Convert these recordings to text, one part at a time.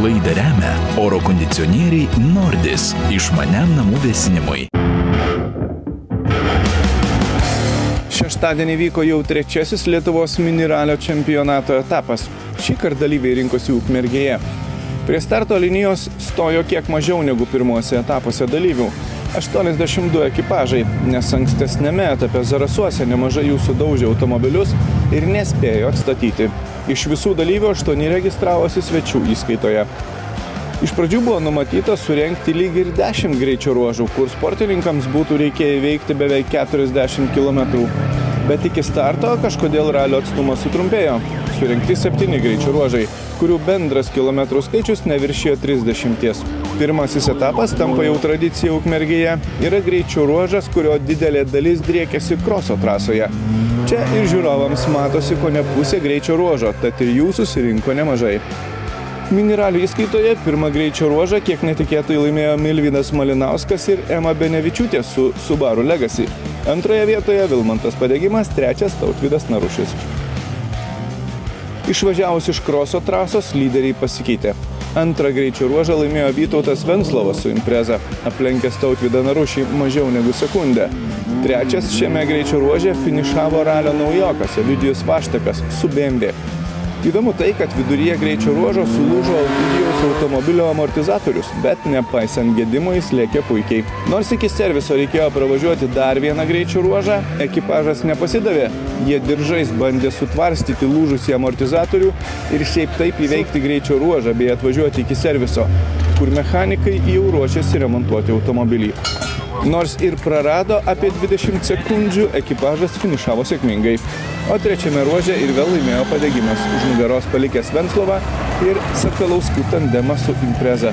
Laidą remia oro kondicionieriai Nordis išmaniam namų vėsinimui. Šeštadienį vyko jau trečiasis Lietuvos mini ralio čempionato etapas. Šį kartą dalyviai rinkosi Ukmergėje. Prie starto linijos stojo kiek mažiau negu pirmuose etapuose dalyvių – 82 ekipažai, nes ankstesniame etape Zarasuose nemažai jų sudaužė automobilius ir nespėjo atstatyti. Iš visų dalyvių 8 registravosi svečių įskaitoje. Iš pradžių buvo numatyta surengti lyg ir 10 greičio ruožų, kur sportininkams būtų reikėję įveikti beveik 40 km. Bet iki starto kažkodėl ralio atstumas sutrumpėjo. Surengti 7 greičio ruožai, kurių bendras kilometrų skaičius neviršijo 30. Pirmasis etapas, tampa jau tradicija Ukmergėje, yra greičio ruožas, kurio didelė dalis driekiasi kroso trasoje. Čia ir žiūrovams matosi kone pusė greičio ruožo, tad ir jų susirinko nemažai. Mini ralio įskaitoje pirmą greičio ruožą kiek netikėtai laimėjo Milvydas Malinauskas ir Ema Benevičiūtė su Subaru Legacy. Antroje vietoje Vilmantas Padegimas, trečias Tautvydas Narušis. Išvažiavus iš kroso trasos lyderiai pasikeitė. Antrą greičio ruožą laimėjo Vytautas Venslovas su Impreza, aplenkęs Tautvydą Narušį mažiau negu sekundę. Trečias šiame greičio ruože finišavo ralio naujokas Evidijus Vaštekas su BMW. Įdomu tai, kad viduryje greičio ruožo sulūžo Evidijaus automobilio amortizatorius, bet nepaisant gedimo jis lėkė puikiai. Nors iki serviso reikėjo pravažiuoti dar vieną greičio ruožą, ekipažas nepasidavė. Jie diržais bandė sutvarstyti lūžusį amortizatorių ir šiaip taip įveikti greičio ruožą bei atvažiuoti iki serviso, kur mechanikai jau ruošėsi remontuoti automobilį. Nors ir prarado apie 20 sekundžių, ekipažas finišavo sėkmingai. O trečiame ruože ir vėl laimėjo Padegimas, už nugaros palikęs Venslovą ir Sakalauskų tandemą su Impreza.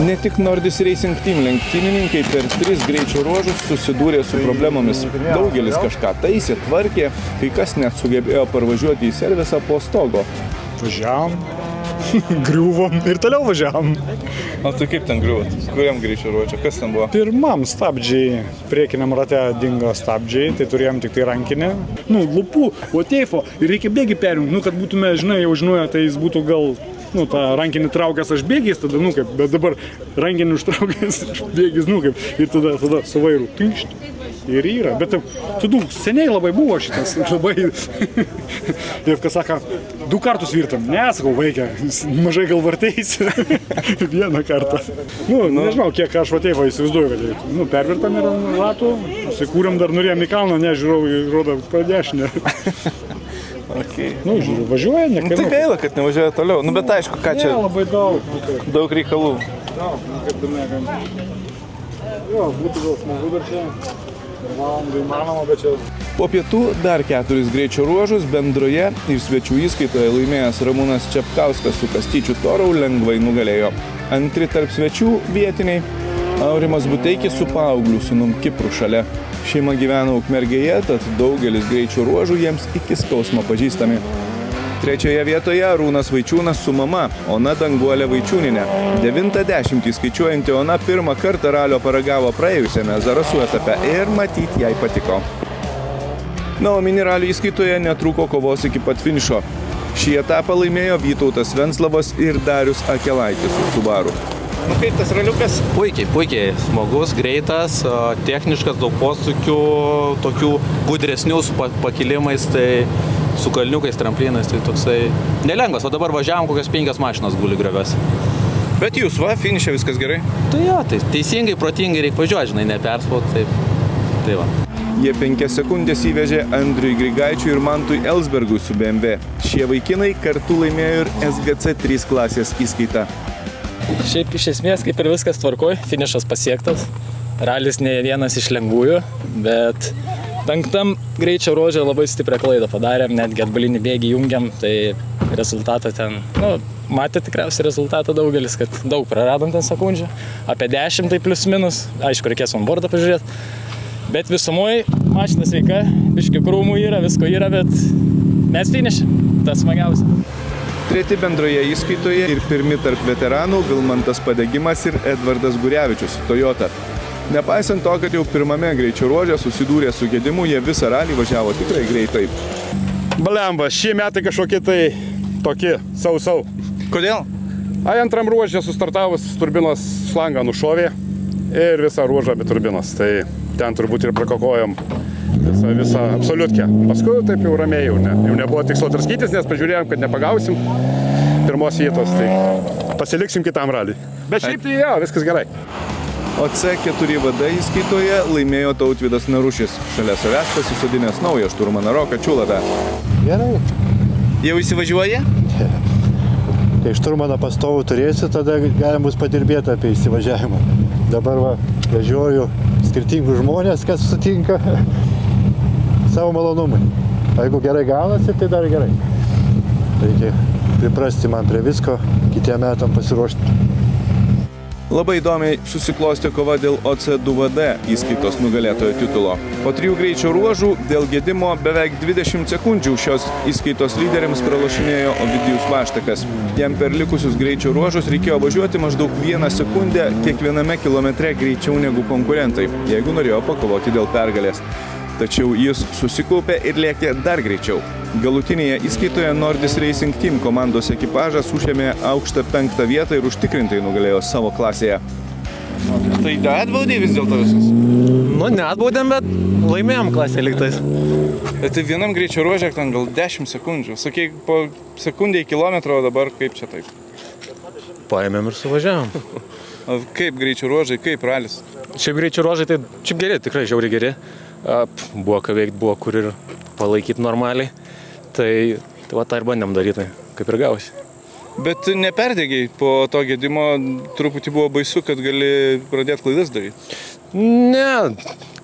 Ne tik Nordis Racing Team lenktynininkai per 3 greičio ruožus susidūrė su problemomis. Daugelis kažką taisė, tvarkė, kai kas net sugebėjo parvažiuoti į servisą po stogo. Važiavom, griuvom ir toliau važiavom. O tai kaip ten griuvot? Kuriam greičio ruože? Kas ten buvo? Pirmam stabdžiai, priekiniam rate dingo stabdžiai, tai turėjom tik tai rankinę. Lupų, teifo ir reikia bėgį perjungti, kad būtume, jau žinojo, tai jis būtų gal, tą rankinį traukęs aš bėgiais, tada, bet dabar rankinį užtraukęs aš bėgiais, ir tada su vairu tinkšt. Ir yra, bet seniai labai buvo šitas, labai, ir kas sako, 2 kartus virtam, nesakau, vaikia, mažai gal varteisi, vieną kartą. Nežinau, kiek aš vateivą įsivaizduoju, kad pervirtam ir ratų, įsikūrėm dar norėjom į kalną, nežiūrėjau, rodo pradešinę. Žiūriu, važiuoja, nekainuoja. Tai gaila, kad nevažiuoja toliau, bet aišku, ką čia? Ne, labai daug. Daug reikalų. Kaip dar nekainuoja. Būtų gal smagu dar čia. Po pietų dar 4 greičio ruožus bendroje ir svečių įskaitoje laimėjęs Ramūnas Čepkauskas su Kastyčiu Torau lengvai nugalėjo. Antri tarp svečių vietiniai Aurimas Buteikis su paaugliu sūnum Kipru šalia. Šeima gyvena Ukmergėje, tad daugelis greičio ruožų jiems iki skausmo pažįstami. Trečioje vietoje Arūnas Vaičiūnas su mama, Ona Danguolė Vaičiūninė. 9-10 skaičiuojanti Ona pirmą kartą ralio paragavo praėjusiame Zarasų etape ir matyt jai patiko. O mini ralio įskaitoje netrūko kovos iki pat finišo. Šį etapą laimėjo Vytautas Venslovas ir Darius Akelaitis su Subaru. Kaip tas raliukas? Puikiai. Smagus, greitas, techniškas, daug posūkių, tokių gudresnių su pakilimais, tai su kalniukais, tramplinais, tai toksai nelengvas. O dabar važiavom, kokios 5 mašinos guli grioviuose. Bet jūs, finiše viskas gerai? Tai jo, tai teisingai, protingai reikia važiuoti, neperspot, tai va. Jie 5 sekundės įvežė Andriui Grigaičiui ir Mantui Elsbergui su BMW. Šie vaikinai kartu laimėjo ir SGC 3 klasės įskaitą. Šiaip iš esmės kaip ir viskas tvarkoj, finišas pasiektas. Ralis ne vienas iš lengvųjų, bet 5 greičio ruože labai stiprią klaidą padarėm, netgi atbalinį bėgį jungiam, tai rezultatą ten, matė tikriausiai rezultatą daugelis, kad daug praradom ten sekundžių, apie 10 tai plius minus, aišku, reikės onboardą pažiūrėti, bet visumoj mašina sveika, biški krūmų yra, visko yra, bet mes finišė, tas smagiausia. Treti bendroje įskaitoje ir pirmi tarp veteranų Vilmantas Padegimas ir Edvardas Gurevičius, Toyota. Nepaisant to, kad jau pirmame greičio ruože susidūrė su gedimu, jie visą ralį važiavo tikrai greitai. Blemba, šie metai kažkokie tai tokie, sau. Kodėl? Antram ruožė sustartavus turbinos šlangą nušovė ir visą ruožą be turbinos. Tai ten turbūt ir prakokojom visą absoliutkę. Paskui taip jau ramiai jau nebuvo tikslo draskytis, nes pažiūrėjom, kad nepagausim pirmos vietos. Tai pasiliksim kitam raliui. Bet šiaip tai viskas gerai. O C4VD įskaitoje laimėjo Tautvydas Narušis. Šalia savęs pasisodinęs naują šturmaną Roką Čiulatą. Gerai. Jau įsivažiuoji? Kai šturmaną pastovų turėsi, tada galim bus padirbėti apie įsivažiavimą. Dabar važiuoju skirtingus žmonės, kas sutinka savo malonumui. Jeigu gerai gaunasi, tai dar gerai. Reikia priprasti man prie visko, kitiem metam pasiruošti. Labai įdomiai susiklostė kova dėl OC2VD įskaitos nugalėtojo titulo. Po 3 greičio ruožų dėl gedimo beveik 20 sekundžių šios įskaitos lyderiams pralošinėjo Ovidijus Vaštakas. Jam per likusius greičio ruožus reikėjo važiuoti maždaug 1 sekundę kiekviename kilometre greičiau negu konkurentai, jeigu norėjo pakovoti dėl pergalės. Tačiau jis susikaupė ir lėkė dar greičiau. Galutinėje įskaitoje Nordis Racing Team komandos ekipažas užėmė aukštą 5. vietą ir užtikrintai nugalėjo savo klasėje. Tai atbaudė vis dėlto visus? Nu, neatbaudėm, bet laimėjom klasę liktais. Tai vienam greičio ruožė ten gal 10 sekundžių. Sakei, po sekundį į kilometrą, o dabar kaip čia taip? Paėmėm ir suvažiavom. Kaip greičio ruožai, kaip ralis? Šiaip greičio ruožai, tai šiaip geri, tikrai žiauriai geri. Buvo ką veikti, buvo kur ir palaikyti normaliai. Tai va tą ir bandėm daryti, kaip ir gausi. Bet neperdėgiai, po to gedimo truputį buvo baisu, kad gali pradėti klaidas daryti? Ne,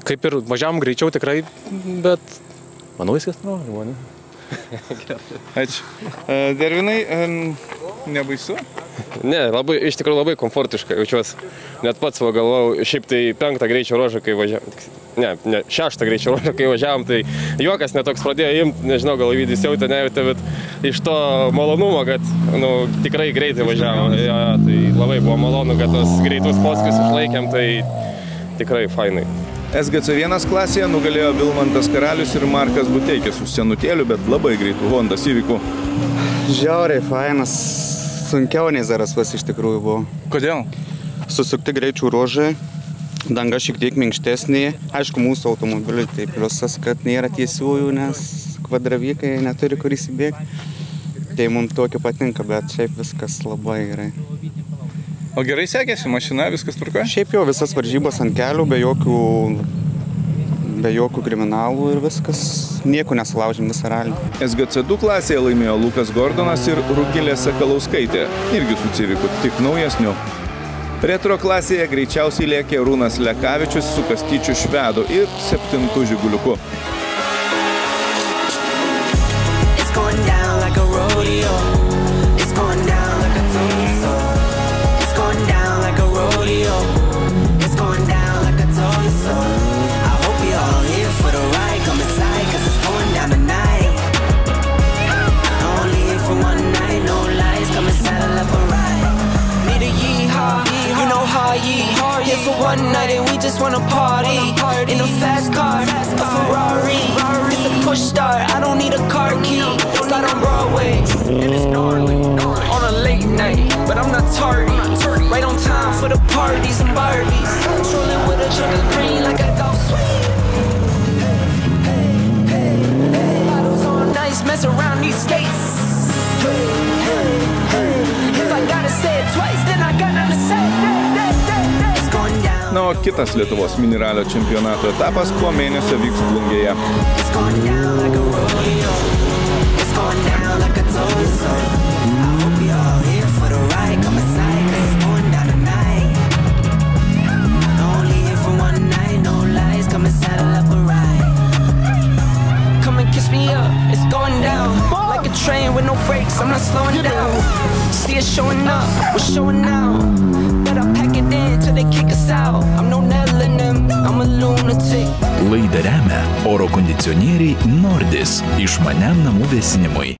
kaip ir važiavom greičiau tikrai, bet manau viskas buvo, ne? Ačiū. Dervinai, nebaisu? Ne, iš tikrųjų labai komfortiškai jaučiuosi. Net pats galvojau, šiaip tai 5. greičio ruožą, kai važiavom. Ne, 6. greičio ruožą, kai važiavom, tai juokas netoks pradėjo imti, nežinau, gal Ovidijus jautė, nejautė, bet iš to malonumo, kad tikrai greitai važiavom. Tai labai buvo malonu, kad tos greitus posūkius išlaikėm, tai tikrai fainai. SGC1 klasėje nugalėjo Vilmantas Karalius ir Markas Buteikis su senutėliu, bet labai greitų Honda Civicų. Žiauriai fainas, sunkiau nei Zarasvas iš tikrųjų buvo. Kodėl? Susukti greičių ruožai, danga šiek tiek minkštesnė. Aišku, mūsų automobiliui tai pliusas, kad nėra tiesiųjų, nes kvadravykai neturi kur įsibėgti. Tai mums tokio patinka, bet šiaip viskas labai gerai. O gerai sekėsi mašina, viskas tvarkoja? Šiaip jau visas varžybos ant kelių, be jokių kriminalų ir viskas, nieko nesulaužėm visą ralį. SGC2 klasėje laimėjo Lukas Gordonas ir Rugilė Sakalauskaitė, irgi su Civicu, tik naujesniu. Retro klasėje greičiausiai lėkė Rūnas Lekavičius su Kastyčiu Švedu ir 7. Žiguliuku. One night and we just wanna party in a fast car, a Ferrari. It's a push start, I don't need a car key. Slide on Broadway, and it's gnarly. On a late night, but I'm not tardy. Right on time for the parties and Barbies. Trolling with a triple green like a golf swing. Bottles on nice, mess around these skates. If I gotta say it twice, then I got nothing to say. Na, o kitas Lietuvos miniralio čempionato etapas po mėnesio vyks Plungėje. Train with no brakes, I'm not slowing down. See us showing up, we're showing out. Better pack it in till they kick us out. I'm no Nell in them, I'm a lunatic. Laidą remia oro kondicionieriai Nordis išmaniam namų vėsinimui.